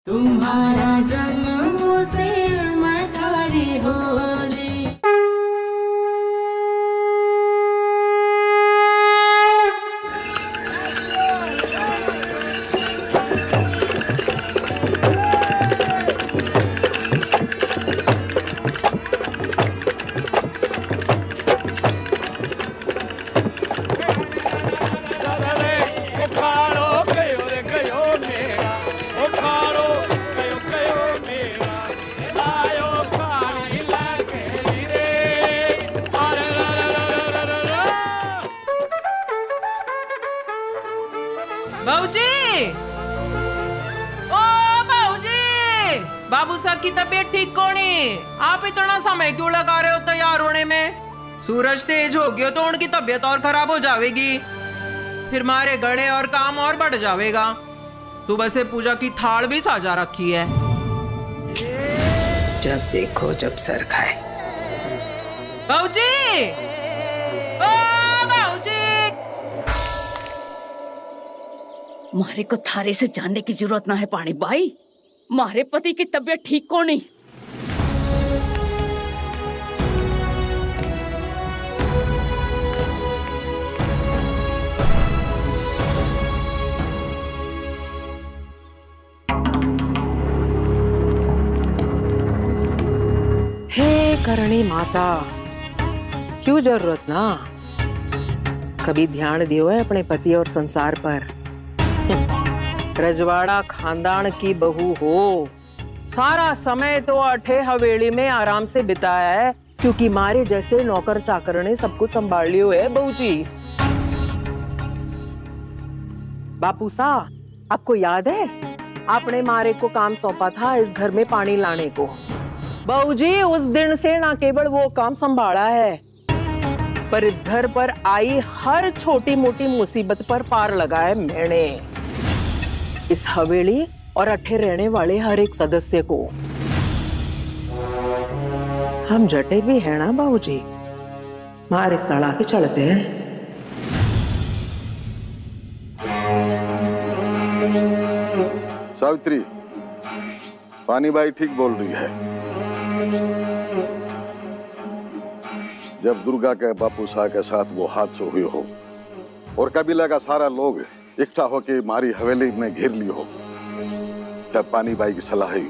तुम्हारा जन्म से मैं थारी होली। बाबू साहब की तबीयत ठीक कोनी। आप इतना समय क्यों लगा रहे हो तैयार होने में? सूरज तेज हो गया तो उनकी तबीयत और खराब हो जाएगी, फिर मारे गले और काम और बढ़ जाएगा। सुबह से पूजा की थाल भी साजा रखी है। जब देखो जब सर खाए। बाबूजी, ओ बाबूजी, मारे को थारे से जानने की जरूरत ना है पानी बाई। मारे पति की तबीयत ठीक को नहीं। हे करणी माता, क्यों जरूरत ना? कभी ध्यान दियो है अपने पति और संसार पर। रजवाड़ा खानदान की बहू हो, सारा समय तो अठे हवेली में आराम से बिताया है, क्योंकि मारे जैसे नौकर चाकर ने सब कुछ संभाल लियो है। बहू जी, बापू सा, आपको याद है आपने मारे को काम सौंपा था इस घर में पानी लाने को। बहू जी, उस दिन से ना केवल वो काम संभाला है, पर इस घर पर आई हर छोटी मोटी मुसीबत पर पार लगाया मैंने। इस हवेली और अठे रहने वाले हर एक सदस्य को। हम जटे भी है ना बाबूजी, मारे सड़ा के चलते हैं। सावित्री, पानी बाई ठीक बोल रही है। जब दुर्गा के बापू साहब के साथ वो हादसा हुई हो और कबीला का सारा लोग इकट्ठा होके मारी हवेली में घेर ली हो, तब पानी बाई की सलाह ही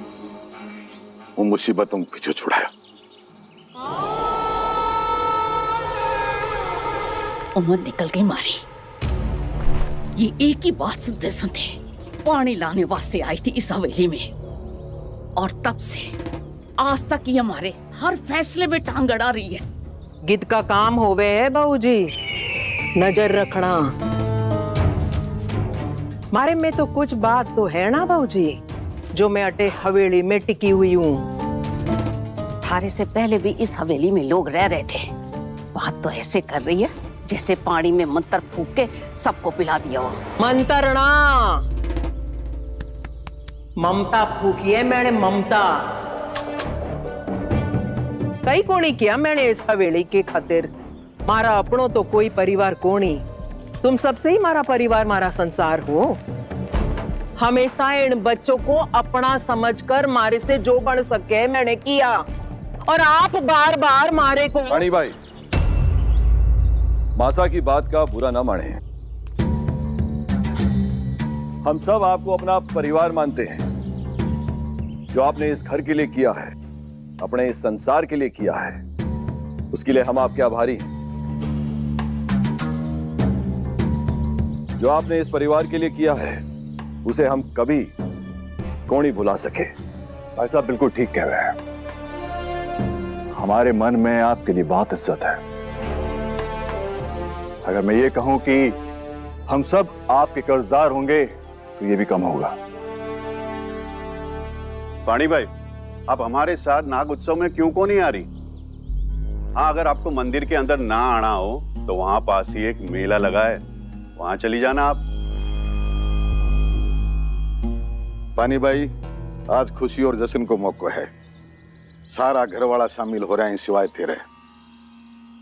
वो मुसीबतों को पीछे छुड़ाया। उम्र निकल गई मारी। ये एक ही बात सुनते सुनते पानी लाने वास्ते आई थी इस हवेली में, और तब से आज तक ये हमारे हर फैसले में टांग अड़ा रही है। गिद्ध का काम होवे है बाबू जी, नजर रखना। मारे में तो कुछ बात तो है ना बाबूजी, जो मैं अटे हवेली में टिकी हुई हूँ। थारे से पहले भी इस हवेली में लोग रह रहे थे। बात तो ऐसे कर रही है जैसे पानी में मंत्र फूंक के सबको पिला दिया हो। मंत्र ना, ममता फूकी है मैंने, ममता। कई कोनी किया मैंने इस हवेली के खातिर। मारा अपनों तो कोई परिवार कोनी, तुम सबसे ही मारा परिवार, मारा संसार हो। हमेशा इन बच्चों को अपना समझकर मारे से जो बन सके मैंने किया, और आप बार बार मारे को। रानी भाई, मासा की बात का बुरा ना माने। हम सब आपको अपना परिवार मानते हैं। जो आपने इस घर के लिए किया है, अपने इस संसार के लिए किया है, उसके लिए हम आपके आभारी हैं। जो आपने इस परिवार के लिए किया है, उसे हम कभी कौन ही भुला सके। भाई साहब बिल्कुल ठीक कह रहे हैं। हमारे मन में आपके लिए बहुत इज्जत है। अगर मैं ये कहूं कि हम सब आपके कर्जदार होंगे तो ये भी कम होगा। पानी भाई, आप हमारे साथ नाग उत्सव में क्यों को नहीं आ रही? हाँ, अगर आपको मंदिर के अंदर ना आना हो तो वहां पास ही एक मेला लगा है, वहां चली जाना आप। पानी भाई, आज खुशी और जश्न को मौका है। सारा घर वाला शामिल हो रहे हैं सिवाय तेरे।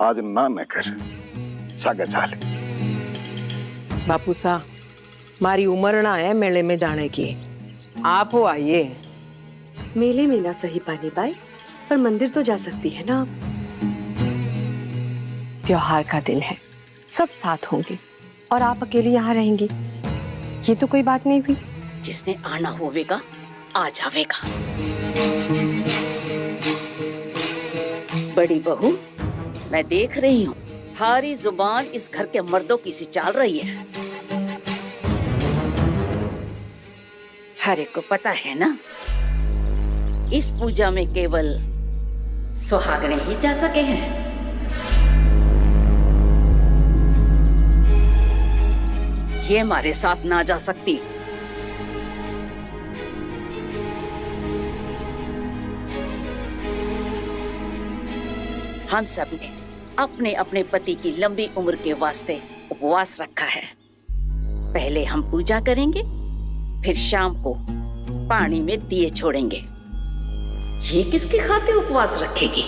आज ना न कर, सागा चाल। बापू सा, मारी उम्र ना है मेले में जाने की। आप हो आइए। मेले में ना सही पानी बाई, पर मंदिर तो जा सकती है ना आप। त्योहार का दिन है, सब साथ होंगे और आप अकेली यहाँ रहेंगी, ये तो कोई बात नहीं हुई। जिसने आना होवेगा आ जावेगा। बड़ी बहू, मैं देख रही हूँ थारी जुबान इस घर के मर्दों की सी चाल रही है। हर एक को पता है ना, इस पूजा में केवल सुहागने ही जा सके हैं। ये हमारे साथ ना जा सकती। हम सब ने अपने अपने पति की लंबी उम्र के वास्ते उपवास रखा है। पहले हम पूजा करेंगे, फिर शाम को पानी में दिए छोड़ेंगे। ये किसकी खातिर उपवास रखेगी?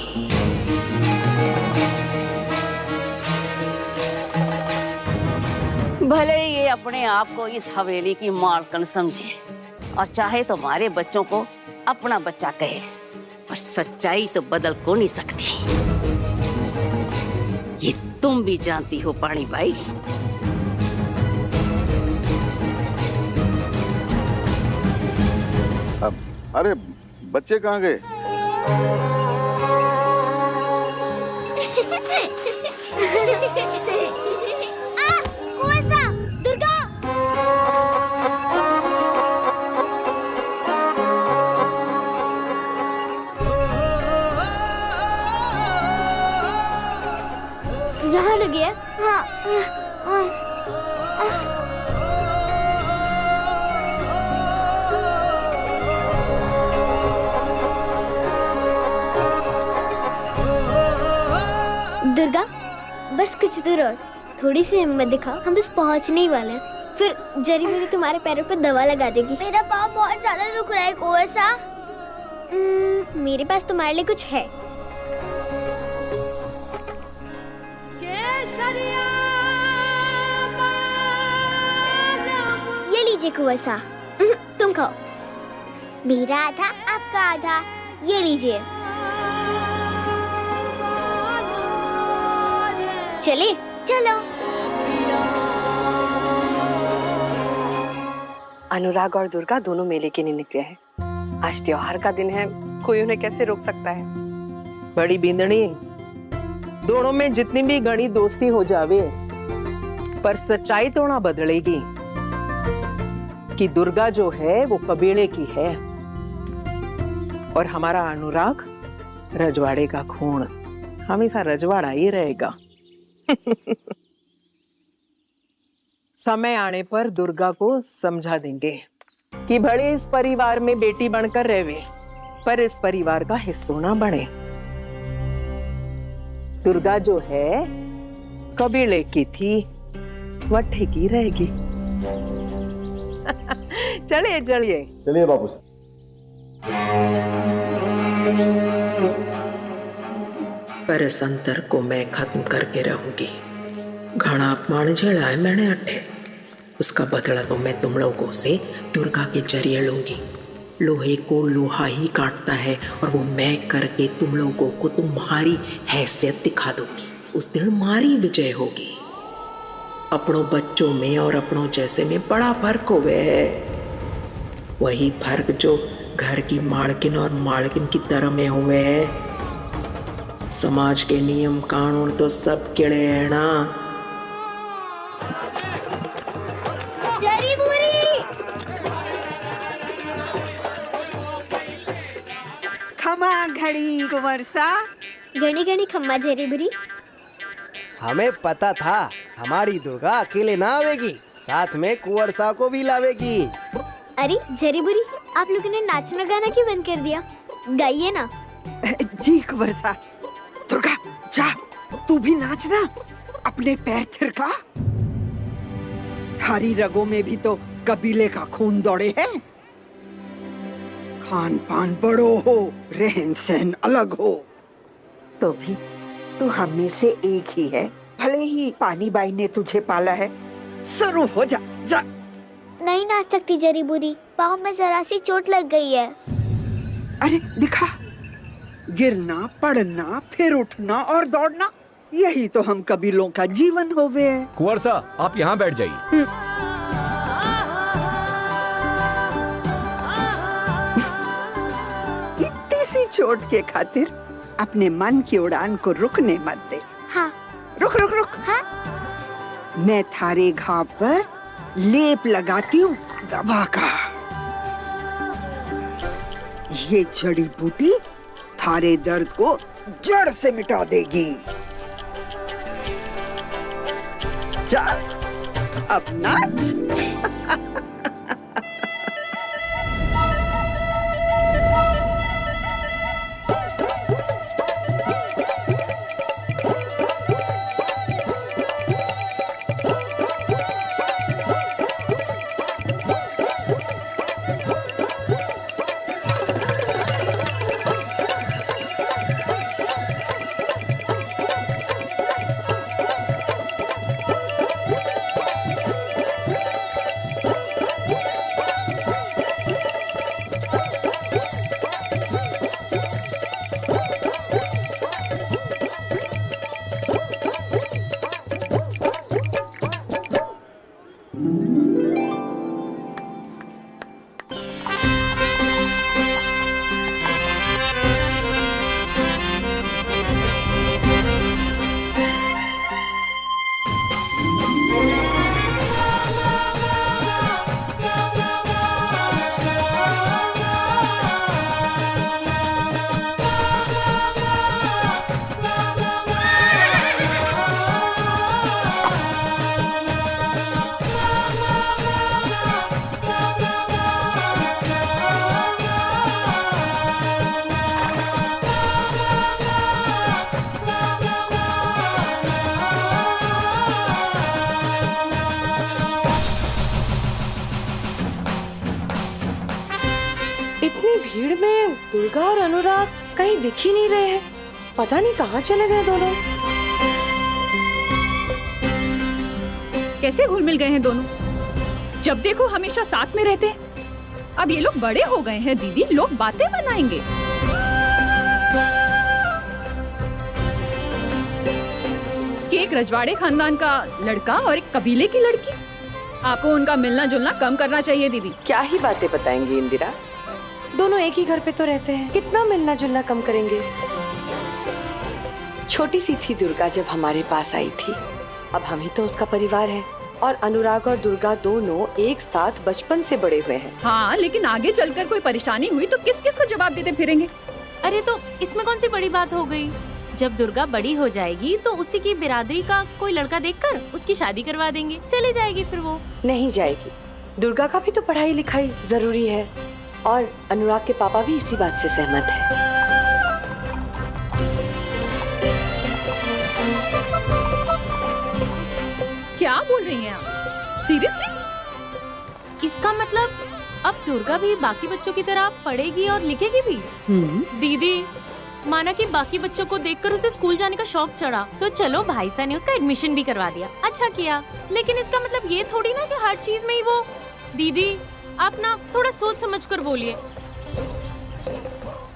भले ये अपने आप को इस हवेली की मालकन समझे और चाहे तो हमारे बच्चों को अपना बच्चा कहे, पर सच्चाई तो बदल को नहीं सकती। ये तुम भी जानती हो पानी बाई। अरे बच्चे कहाँ गए? दुर्गा! यहाँ लगी है? हाँ। दुर्गा, बस कुछ दूर और, थोड़ी सी हिम्मत दिखा, हम बस पहुंचने ही वाले हैं। फिर जरी मुझे तुम्हारे पैरों पर दवा लगा देगी। मेरा पाँव बहुत ज्यादा दुख रहा है कुंवर सा। मेरे पास तुम्हारे लिए कुछ है। ये लीजिए कुंवर सा, तुम खाओ। मेरा आधा, आपका आधा, ये लीजिए। चले, चलो। अनुराग और दुर्गा दोनों मेले के लिए निकले हैं। आज त्योहार का दिन है, कोई उन्हें कैसे रोक सकता है? बड़ी बिंदनी, दोनों में जितनी भी घनी दोस्ती हो जावे, पर सच्चाई तो ना बदलेगी कि दुर्गा जो है वो कबीले की है और हमारा अनुराग रजवाड़े का खून, हमेशा रजवाड़ा ही रहेगा। समय आने पर दुर्गा को समझा देंगे कि भले इस परिवार में बेटी बनकर रहे, पर इस परिवार का हिस्सा ना बने। दुर्गा जो है कबीले की थी, वह ठेकी रहेगी। चलिए चलिए चलिए बापू साहब। पर इस अंतर को मैं खत्म करके रहूंगी। घना अपमान झेला है मैंने अट्ठे, उसका बदला तो मैं तुम लोगों से दुर्गा के जरिए लूंगी। लोहे को लोहा ही काटता है और वो मैं करके तुम लोगों को तुम्हारी हैसियत दिखा दूंगी। उस दिन हमारी विजय होगी। अपनों बच्चों में और अपनों जैसे में बड़ा फर्क हो गया है। वही फर्क जो घर की मालकिन और मालकिन की तरह में हुए है। समाज के नियम कानून तो सब किड़े हैं ना। जरी बुरी! खमा घड़ी कुंवर सा। घड़ी घड़ी खम्मा जरी बुरी। हमें पता था हमारी दुर्गा अकेले ना आवेगी, साथ में कुंवर सा को भी लावेगी। अरे जरी बुरी, आप लोगों ने नाचना गाना क्यों बंद कर दिया? गाइए ना। जी कुंवर सा। दुर्गा जा, तू भी नाचना, अपने पैर थिरका। थारी रगों में भी तो कबीले का खून दौड़े है। खान पान बड़ो हो, रहन सहन अलग हो, तो भी तू हम में से एक ही है। भले ही पानी बाई ने तुझे पाला है। शुरू हो जा, जा। नहीं नाच सकती जरी बुरी, पाँव में जरा सी चोट लग गई है। अरे दिखा, गिरना, पड़ना, फिर उठना और दौड़ना, यही तो हम कबीलों का जीवन होवे है। कुंवर सा, आप यहाँ बैठ जाइए। इतनी सी चोट के खातिर अपने मन की उड़ान को रुकने मत दे। हाँ। रुक रुक रुक। हाँ? मैं थारे घाव पर लेप लगाती हूँ दवा का। ये जड़ी बूटी थारे दर्द को जड़ से मिटा देगी। चल अब नाच। इतनी भीड़ में दुर्गा और अनुराग कहीं दिख ही नहीं रहे हैं। पता नहीं कहाँ चले गए दोनों। कैसे घुल मिल गए हैं दोनों? जब देखो हमेशा साथ में रहते हैं। अब ये लोग बड़े हो गए हैं दीदी, लोग बातें बनाएंगे। कि एक रजवाड़े खानदान का लड़का और एक कबीले की लड़की, आपको उनका मिलना जुलना कम करना चाहिए दीदी। क्या ही बातें बताएंगी इंदिरा, दोनों एक ही घर पे तो रहते हैं, कितना मिलना जुलना कम करेंगे। छोटी सी थी दुर्गा जब हमारे पास आई थी, अब हम ही तो उसका परिवार है। और अनुराग और दुर्गा दोनों एक साथ बचपन से बड़े हुए हैं। हाँ, लेकिन आगे चलकर कोई परेशानी हुई तो किस किस को जवाब देते फिरेंगे? अरे तो इसमें कौन सी बड़ी बात हो गई? जब दुर्गा बड़ी हो जाएगी तो उसी की बिरादरी का कोई लड़का देखकर उसकी शादी करवा देंगे, चली जाएगी फिर वो। नहीं जाएगी, दुर्गा का भी तो पढ़ाई लिखाई जरूरी है और अनुराग के पापा भी इसी बात से सहमत है। क्या बोल रही हैं आप? सीरियसली? इसका मतलब अब दुर्गा भी बाकी बच्चों की तरह पढ़ेगी और लिखेगी भी? दीदी, माना कि बाकी बच्चों को देखकर उसे स्कूल जाने का शौक चढ़ा, तो चलो भाई साहब ने उसका एडमिशन भी करवा दिया, अच्छा किया। लेकिन इसका मतलब ये थोड़ी ना कि हर चीज में ही वो। दीदी, आप ना थोड़ा सोच समझ कर बोलिए।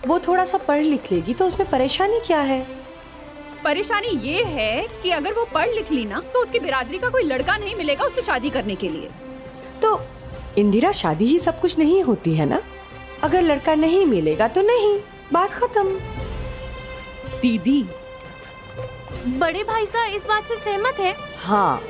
वो थोड़ा सा पढ़ लिख लेगी तो उसमें परेशानी क्या है? परेशानी ये है कि अगर वो पढ़ लिख ली ना तो उसकी बिरादरी का कोई लड़का नहीं मिलेगा उससे शादी करने के लिए। तो इंदिरा, शादी ही सब कुछ नहीं होती है ना, अगर लड़का नहीं मिलेगा तो नहीं, बात खत्म। दीदी, बड़े भाई साहब इस बात से सहमत है? हाँ,